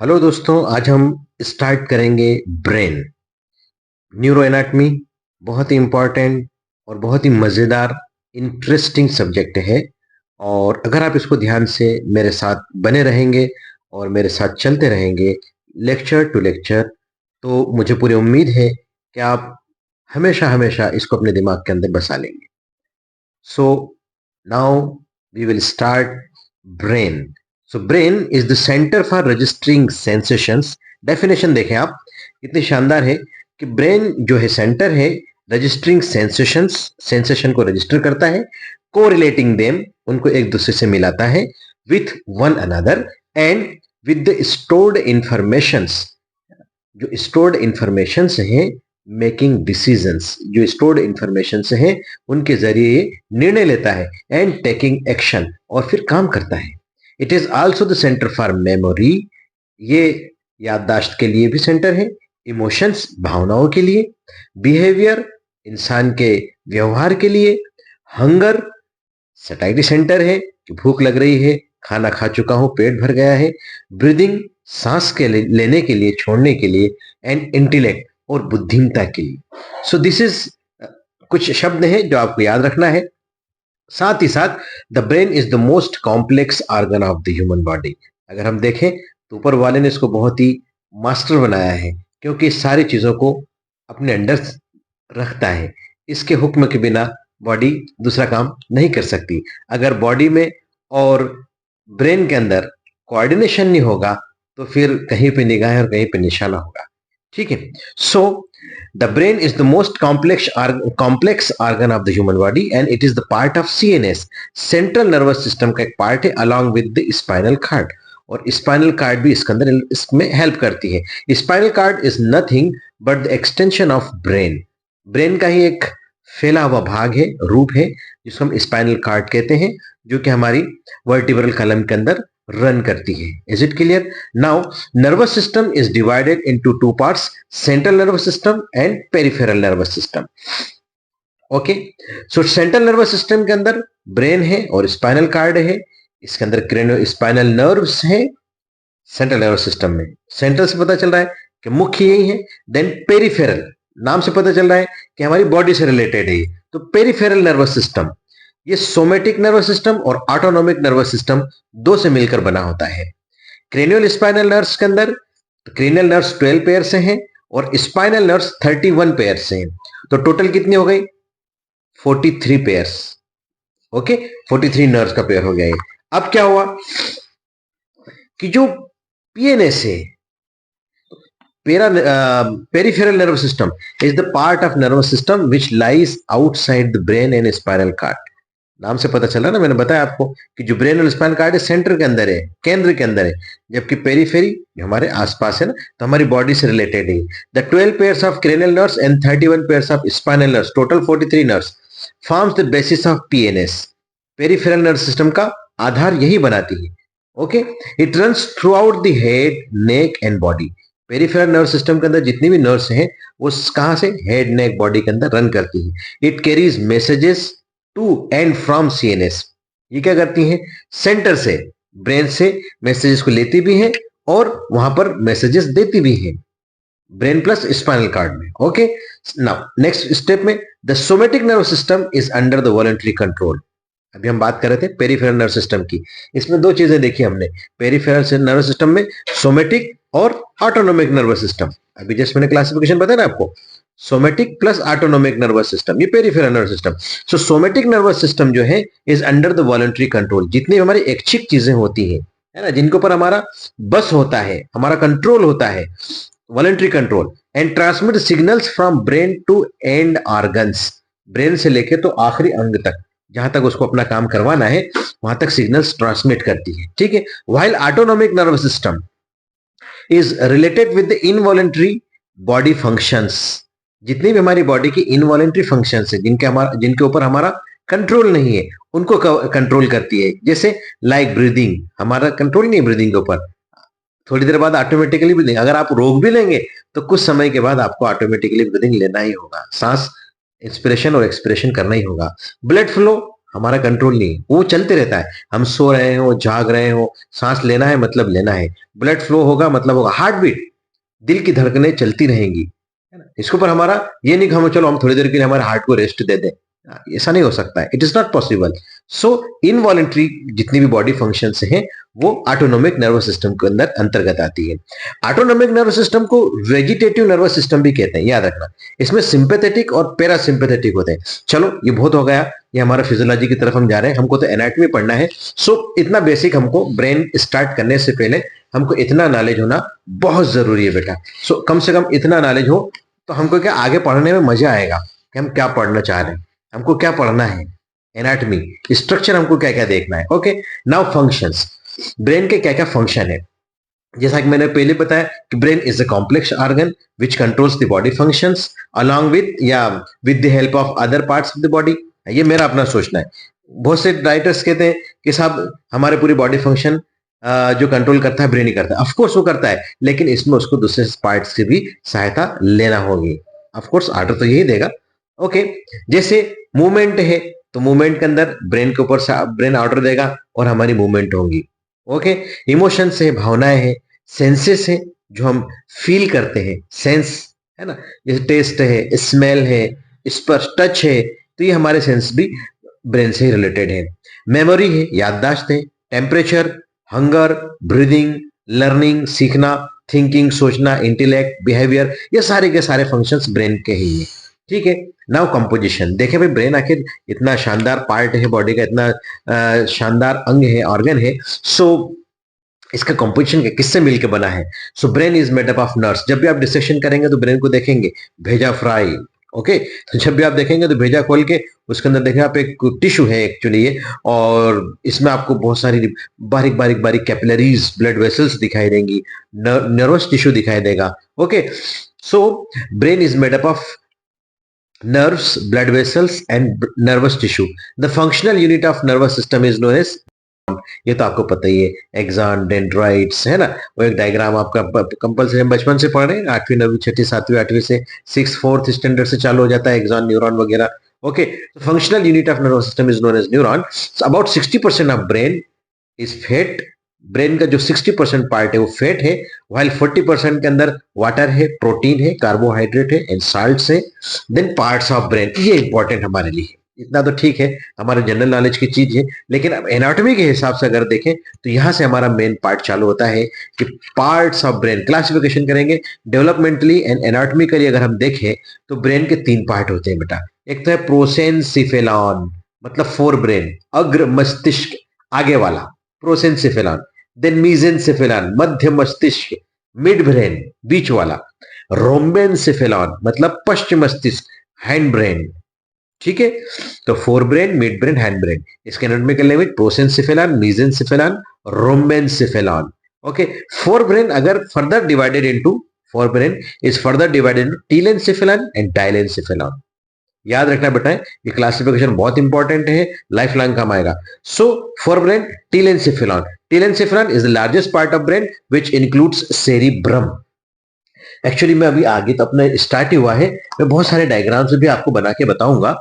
Hello दोस्तों, आज हम स्टार्ट करेंगे ब्रेन न्यूरो एनाटमी। बहुत ही इम्पोर्टेंट और बहुत ही मज़ेदार इंटरेस्टिंग सब्जेक्ट है। और अगर आप इसको ध्यान से मेरे साथ बने रहेंगे और मेरे साथ चलते रहेंगे लेक्चर टू लेक्चर, तो मुझे पूरी उम्मीद है कि आप हमेशा हमेशा इसको अपने दिमाग के अंदर बसा लेंगे। So now we will start brain. So brain is the center for registering sensations. Definition देखें आप, कितनी शानदार है कि ब्रेन जो है सेंटर है रजिस्टरिंग सेंसेशंस, सेंसेशन को रजिस्टर करता है, कोरिलेटिंग देम, उनको एक दूसरे से मिलाता है, with one another and with the stored informations, जो स्टोर्ड इंफॉर्मेशंस हैं, मेकिंग डिसीजंस, जो स्टोर्ड इंफॉर्मेशन हैं उनके जरिए निर्णय लेता है, एंड टेकिंग एक्शन, और फिर काम करता है। It is also the centre for memory, ये याददाश्त के लिए भी सेंटर है, इमोशंस भावनाओं के लिए, बिहेवियर इंसान के व्यवहार के लिए, हंगर सैटिस्फैक्टरी सेंटर है कि भूख लग रही है, खाना खा चुका हूं, पेट भर गया है, ब्रीदिंग सांस के लेने के लिए, छोड़ने के लिए, एंड इंटेलेक्ट और बुद्धिमत्ता के लिए। सो दिस इज कुछ शब्द हैं जो आपको याद रखना है। साथ ही साथ the brain is the most complex organ of the human body. अगर हम देखें तो ऊपर वाले ने इसको बहुत ही मास्टर बनाया है, क्योंकि सारी चीजों को अपने अंडर रखता है। इसके हुक्म के बिना बॉडी दूसरा काम नहीं कर सकती। अगर बॉडी में और ब्रेन के अंदर कोऑर्डिनेशन नहीं होगा तो फिर कहीं पे निगाह और कहीं पे निशाना होगा। ठीक है। So the brain is the most complex organ of the human body and it is the part of CNS, central nervous system का एक पार्ट है, along with the spinal cord. और स्पाइनल कार्ड भी इसके अंदर इसमें हेल्प करती है। Spinal cord is nothing but the extension of brain. Brain का ही एक फैला हुआ भाग है, रूप है, जिसको हम स्पाइनल कार्ड कहते हैं, जो कि हमारी वर्टिब्रल कॉलम के अंदर रन करती है। Is it clear? Now nervous system is divided into two parts, central nervous system and peripheral nervous system. Okay, so central nervous system के अंदर ब्रेन है और स्पाइनल कार्ड है, इसके अंदर क्रेनियो स्पाइनल नर्व्स है। सेंट्रल नर्वस सिस्टम में central से पता चल रहा है कि मुख्य यही है। देन पेरिफेरल, नाम से पता चल रहा है कि हमारी बॉडी से रिलेटेड है। तो पेरिफेरल नर्वस सिस्टम, ये सोमेटिक नर्वस सिस्टम और ऑटोनोमिक नर्वस सिस्टम दो से मिलकर बना होता है। क्रेनियल स्पाइनल नर्व्स के अंदर क्रेनियल नर्व्स 12 पेयर से हैं और स्पाइनल नर्व्स 31 पेयर से हैं। तो टोटल कितनी हो गई? 43 पेयर्स। ओके, 43 नर्व्स का पेयर हो गया ये। अब क्या हुआ कि जो पीएनएस है, peripheral nervous system is the part of nervous system which lies outside the brain and spinal cord. नाम से पता चला ना, मैंने बताया आपको कि जो ब्रेन और स्पाइनल कार्ड है सेंटर के अंदर है, केंद्र के अंदर है, जबकि पेरिफेरी जो हमारे आसपास है ना, तो हमारी बॉडी से रिलेटेड है। The 12 pairs of cranial nerves and 31 pairs of spinal nerves, total 43 nerves forms the basis of PNS. Peripheral nerve system का आधार यही बनाती है। Okay, it runs through out the head, neck and body. Peripheral nerve system के अंदर जितनी भी nerves हैं वो कहां से? हेड, नेक, बॉडी के अंदर रन करती है। It carries messages to and from CNS. ये क्या करती हैं? सेंटर से, ब्रेन से मैसेजेस को लेती भी हैं और वहां पर मैसेजेस देती भी हैं, ब्रेन प्लस स्पाइनल कार्ड में। ओके, नाउ नेक्स्ट स्टेप में the somatic nerve system is under the voluntary control. अभी हम बात कर रहे थे पेरिफेरल नर्व सिस्टम की। इसमें दो चीजें देखी हमने, पेरिफेरल नर्व सिस्टम में सोमेटिक और ऑटोनोमिक नर्वस सिस्टम। अभी जस्ट मैंने क्लासिफिकेशन बताया ना आपको, somatic plus autonomic nervous system, ये पेरिफेरल नर्वस सिस्टम। सो सोमेटिक नर्वस सिस्टम जो है is under the voluntary control. जितनी हमारी ऐच्छिक चीजें होती हैं, है ना, जिनके ऊपर हमारा बस होता है, हमारा कंट्रोल होता है, voluntary control, and transmit signals from brain to and organs. Brain से लेके तो आखिरी अंग तक, जहां तक उसको अपना काम करवाना है वहां तक सिग्नल्स ट्रांसमिट करती है। ठीक है। While autonomic nervous system is related with the involuntary body functions. जितनी भी हमारी बॉडी की इनवॉलंटरी फंक्शंस है, जिनके ऊपर हमारा कंट्रोल नहीं है, उनको कंट्रोल करती है। जैसे लाइक ब्रीदिंग, हमारा कंट्रोल नहीं है ब्रीदिंग के ऊपर, थोड़ी देर बाद ऑटोमेटिकली ब्रीदिंग, अगर आप रोक भी लेंगे तो कुछ समय के बाद आपको ऑटोमेटिकली ब्रीदिंग लेना ही होगा, सांस इंस्पिरेशन और एक्सपिरेशन करना ही होगा। ब्लड फ्लो हमारा कंट्रोल नहीं है, वो चलते रहता है। हम सो रहे हो, जाग रहे हो, सांस लेना है मतलब लेना है, ब्लड फ्लो होगा मतलब होगा, हार्ट बीट, दिल की धड़कनें चलती रहेंगी, है ना। इसके ऊपर हमारा ये नहीं कि हम चलो हम थोड़ी देर के लिए हमारे हार्ट को रेस्ट दे दें, ऐसा नहीं हो सकता है, it is not possible. So involuntary जितनी भी बॉडी फंक्शंस हैं वो ऑटोनोमिक नर्वस सिस्टम के अंदर अंतर्गत आती है। ऑटोनोमिक नर्वस सिस्टम को वेजिटेटिव नर्वस सिस्टम भी कहते हैं, याद रखना। इसमें सिंपेथेटिक और पैरासिम्पेथेटिक होते हैं। चलो ये बहुत हो गया, ये हमारा फिजियोलॉजी की तरफ हम जा रहे हैं, हमको तो एनाटॉमी पढ़ना है। सो इतना बेसिक हमको ब्रेन स्टार्ट करने से पहले हमको इतना नॉलेज होना बहुत जरूरी है बेटा। सो कम से कम इतना नॉलेज हो तो हमको क्या आगे पढ़ने में मजा आएगा कि हम क्या पढ़ना चाह रहे हैं, हमको क्या पढ़ना है, एनाटॉमी स्ट्रक्चर हमको क्या क्या देखना है। ओके, नाउ फंक्शंस, ब्रेन के क्या क्या फंक्शन है। जैसा कि मैंने पहले बताया कि brain is a complex organ which controls the body functions along with या with the help of other parts of the body. ये मेरा अपना सोचना है। बहुत से राइटर्स कहते हैं कि साहब हमारे पूरी बॉडी फंक्शन जो कंट्रोल करता है ब्रेन ही करता है। ऑफकोर्स वो करता है, लेकिन इसमें उसको दूसरे पार्ट से भी सहायता लेना होगी। ऑफकोर्स ऑर्डर तो यही देगा। ओके, जैसे मूवमेंट है तो मूवमेंट के अंदर ब्रेन के ऊपर ब्रेन ऑर्डर देगा और हमारी मूवमेंट होगी। ओके, इमोशंस है, भावनाएं हैं, सेंसेस है जो हम फील करते हैं, सेंस है ना, जैसे टेस्ट है, स्मेल है, स्पर्श, टच है, तो ये हमारे सेंस भी ब्रेन से ही रिलेटेड है। मेमोरी है, याददाश्त है, टेम्परेचर, हंगर, ब्रीदिंग, लर्निंग, सीखना, थिंकिंग, सोचना, इंटेलेक्ट, बिहेवियर, ये सारे के सारे फंक्शंस ब्रेन के ही हैं। ठीक है, नाउ कंपोजिशन देखें भाई, ब्रेन आखिर इतना शानदार पार्ट है बॉडी का, इतना शानदार अंग है, ऑर्गन है। सो इसका कंपोजिशन किससे मिलकर बना है। So brain is made up of nerves. जब भी आप डिसेक्शन करेंगे तो ब्रेन को देखेंगे, भेजा फ्राई। ओके, तो जब भी आप देखेंगे तो भेजा खोल के उसके अंदर देखें आप, एक टिश्यू है एक्चुअली ये, और इसमें आपको बहुत सारी बारीक बारीक बारीक कैपिलरीज, ब्लड वेसल्स दिखाई देंगी, नर्वस टिश्यू दिखाई देगा। Okay, so brain is made up of nerves, blood vessels and nervous tissue. The functional unit of nervous system is known as, ये तो आपको पता ही है, एक्सॉन, डेंड्राइट्स, है ना। वो एक डायग्राम आपका कंपल्सरी हम बचपन से पढ़ रहे हैं, 8वीं 9वीं 6ठी 7वीं 8वीं से 6th 4th स्टैंडर्ड से चालू हो जाता है एक्सॉन, न्यूरॉन वगैरह। Okay, functional unit of nervous system is known as neuron. About 60% of brain is fat. Brain का जो 60% पार्ट है वो फैट है, वाइल 40% के अंदर वाटर है, प्रोटीन है, कार्बोहाइड्रेट है एंड साल्ट्स है। देन पार्ट्स ऑफ ब्रेन, ये इंपॉर्टेंट हमारे लिए, इतना तो ठीक है, हमारे जनरल नॉलेज की चीज है। लेकिन अब एनाटॉमी के हिसाब से अगर देखें तो यहां से हमारा मेन पार्ट चालू होता है कि पार्ट्स ऑफ ब्रेन क्लासिफिकेशन करेंगे डेवलपमेंटली एंड एनाटॉमिकली। अगर हम देखें तो ब्रेन के 3 पार्ट होते हैं बेटा। एक तो है प्रोसेनसिफेलॉन, मतलब फोर ब्रेन, अग्र मस्तिष्क आगे वाला प्रोसेनसिफेलॉन। देन मीजेंसेफेलॉन, मध्य मस्तिष्क, मिड ब्रेन बीच वाला। रोम्बेनसेफेलॉन मतलब पश्चिम मस्तिष्क, हैंड ब्रेन। ठीक है, तो forebrain, midbrain, hindbrain, इसके एनाटॉमिकल नेम है prosencephalon, mesencephalon, rhombencephalon. Okay, forebrain अगर further divided into, forebrain is further divided into telencephalon and diencephalon. याद रखना बेटा, ये क्लासिफिकेशन बहुत इंपॉर्टेंट है, लाइफ लॉन्ग काम आएगा। So for brain, telencephalon, telencephalon is the largest part of brain which includes cerebrum. Actually मैं अभी आगे तो अपने स्टार्ट ही हुआ है, मैं बहुत सारे डायग्राम्स भी आपको बना के बताऊंगा।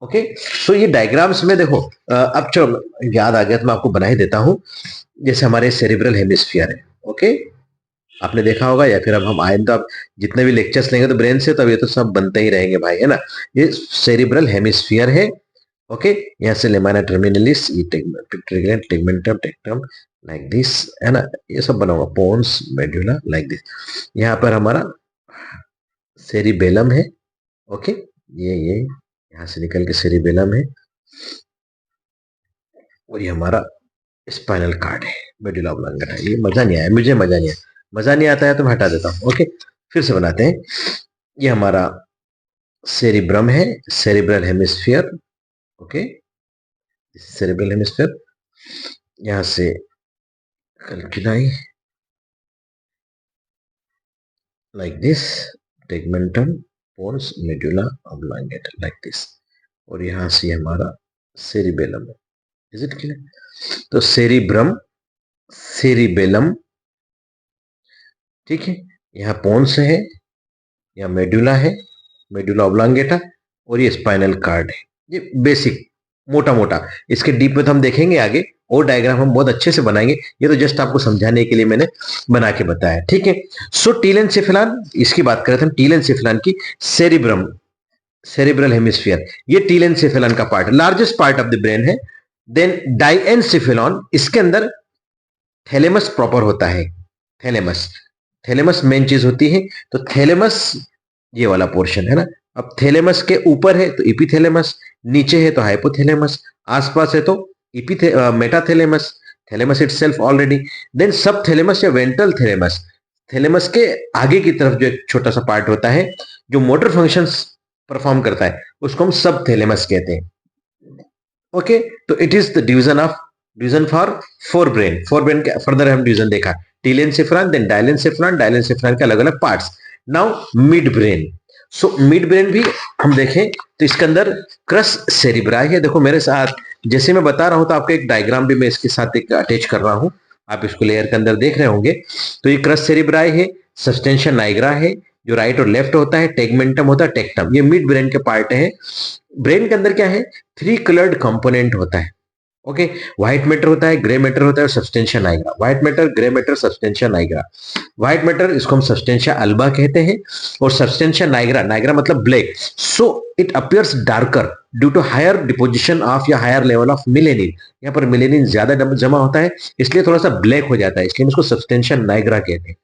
ओके, सो ये डायग्राम्स में देखो, अब चलो याद आ गया तो मैं आपको बना ही देता हूं। जैसे हमारे सेरिब्रल हेमिस्फीयर है, ओके, आपने देखा होगा, या फिर अब हम आए तो अब जितने भी लेक्चर्स लेंगे तो ब्रेन से, तब ये तो सब बनते ही रहेंगे भाई, है ना। ये सेरिब्रल हेमिस्फीयर है। ओके, यहाँ से लेमाना टर्मिनलिस, ये टेगमेंटम, टेक्टम, लाइक दिस, है ना, ये सब बना हुआ, पोन्स, मेडुला, लाइक दिस। यहाँ पर हमारा सेरिबेलम है। ओके, ये यहाँ से निकल के सेरिबेलम है, और ये हमारा स्पाइनल कार्ड है, मेडुला ऑब्लांगेटा। ये मजा नहीं आया, मुझे मजा नहीं आया, मजा नहीं आता है तो मैं हटा देता हूँ। ओके, फिर से बनाते हैं। ये हमारा सेरिब्रम है, cerebral hemisphere. Okay, cerebral hemisphere, यहाँ से कल्किनाई, like this, tegmentum, pons, medulla oblongata, like this, और यहाँ से हमारा सेरिबेलम है। Is it clear? तो सेरिब्रम, सेरिबेलम, ठीक है, यहाँ पोन्स है, यहाँ मेडुला है, मेडुला ऑब्लांगेटा, और ये स्पाइनल कार्ड है। ये बेसिक मोटा मोटा। इसके डीप में तो हम देखेंगे आगे, और डायग्राम हम बहुत अच्छे से बनाएंगे, ये तो जस्ट आपको समझाने के लिए मैंने बना के बताया, ठीक है। सो टीलेंसेफेलॉन, इसकी बात करें थे हम टीलेंसेफेलॉन की, सेरिब्रम, सेरिब्रल हेमिस्फीयर, ये टीलेंसेफेलॉन का part, largest part of the brain है। देन डाइएनसेफेलॉन, इसके अंदर थैलेमस प्रॉपर होता है, थैलेमस, थैलेमस मेन चीज होती है। तो थैलेमस ये वाला पोर्शन है ना। अब थैलेमस के ऊपर है तो इपीथैलेमस, नीचे है तो हाइपोथैलेमस, आसपास है तो metathalamus, thalamus itself already. Then सब थैलेमस या वेंट्रल थैलेमस, थैलेमस के आगे की तरफ जो एक छोटा सा पार्ट होता है जो मोटर फंक्शंस परफॉर्म करता है, उसको हम सब थैलेमस कहते हैं। ओके, तो it is the division for brain, for brain के फर्दर हम डिवीजन देखा, टीलेंसेफेलॉन, देन डायलेंसेफेलॉन, डायलेंसेफेलॉन के अलग अलग parts. Now mid brain, so mid brain भी हम देखें तो इसके अंदर क्रस सेरिब्राई है। देखो मेरे साथ जैसे मैं बता रहा हूं तो आपको एक डायग्राम भी मैं इसके साथ एक अटैच कर रहा हूं, आप इसको लेयर के अंदर देख रहे होंगे। तो ये क्रस सेरिब्राई है, सब्सटेंशिया नाइग्रा है जो राइट और लेफ्ट होता है, टेगमेंटम होता है, टेक्टम, ये मिड ब्रेन के पार्ट है। ब्रेन के अंदर क्या है, 3 कलर्ड कंपोनेंट होता है। ओके, व्हाइट मैटर होता है, ग्रे मैटर होता है और substantia nigra, white matter, grey matter, substantia nigra. White matter इसको हम सब्सटेंशिया अल्बा कहते हैं, और सब्सटेंशिया नाइग्रा, नाइग्रा मतलब black, so it appears darker due to higher deposition of या हायर लेवल ऑफ मिलेनिन, यहाँ पर मिलेनिन ज्यादा जमा होता है इसलिए थोड़ा सा ब्लैक हो जाता है, इसलिए हम इसको सब्सटेंशिया नाइग्रा कहते हैं।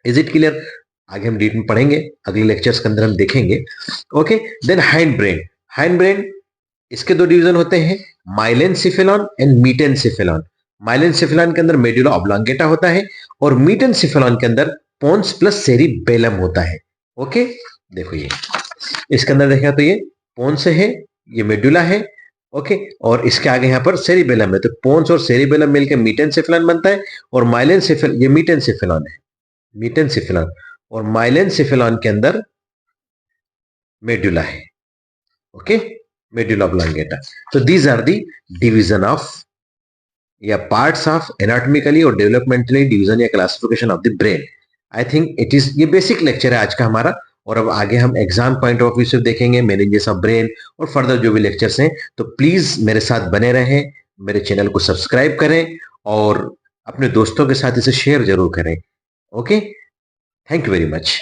Is it clear? आगे हम डीप में पढ़ेंगे, अगले लेक्चर्स के अंदर हम देखेंगे। Okay, then hind brain, hind brain इसके 2 डिवीजन होते हैं, माइलेनसेफेलॉन एंड मीटेनसेफेलॉन। माइलेनसेफेलॉन के अंदर मेडुला ऑब्लांगेटा होता है और मीटेनसेफेलॉन के अंदर पोन्स प्लस सेरिबेलम होता है। ओके, देखो ये इसके अंदर देखा तो ये पोन्स है, ये मेडुला है, ओके, और इसके आगे यहाँ पर सेरिबेलम है। तो पोन्स और सेरिबेलम मिलकर मीटेनसेफेलॉन बनता है, और माइलेनसेफेलॉन ये मीटेनसेफेलॉन है, मीटेनसेफेलॉन, और माइलेनसेफेलॉन के अंदर मेडुला है। Okay, medulla oblongata. So these are the division of या पार्ट्स ऑफ एनाटॉमिकली और डेवलपमेंटली डिवीजन या classification of the brain. I think it is, ये बेसिक लेक्चर है आज का हमारा, और अब आगे हम एग्जाम पॉइंट ऑफ व्यू से देखेंगे मेनिंजेस ऑफ ब्रेन और फर्दर जो भी लेक्चर्स हैं। तो प्लीज मेरे साथ बने रहें, मेरे चैनल को सब्सक्राइब करें और अपने दोस्तों के साथ इसे शेयर जरूर करें। Okay, thank you very much.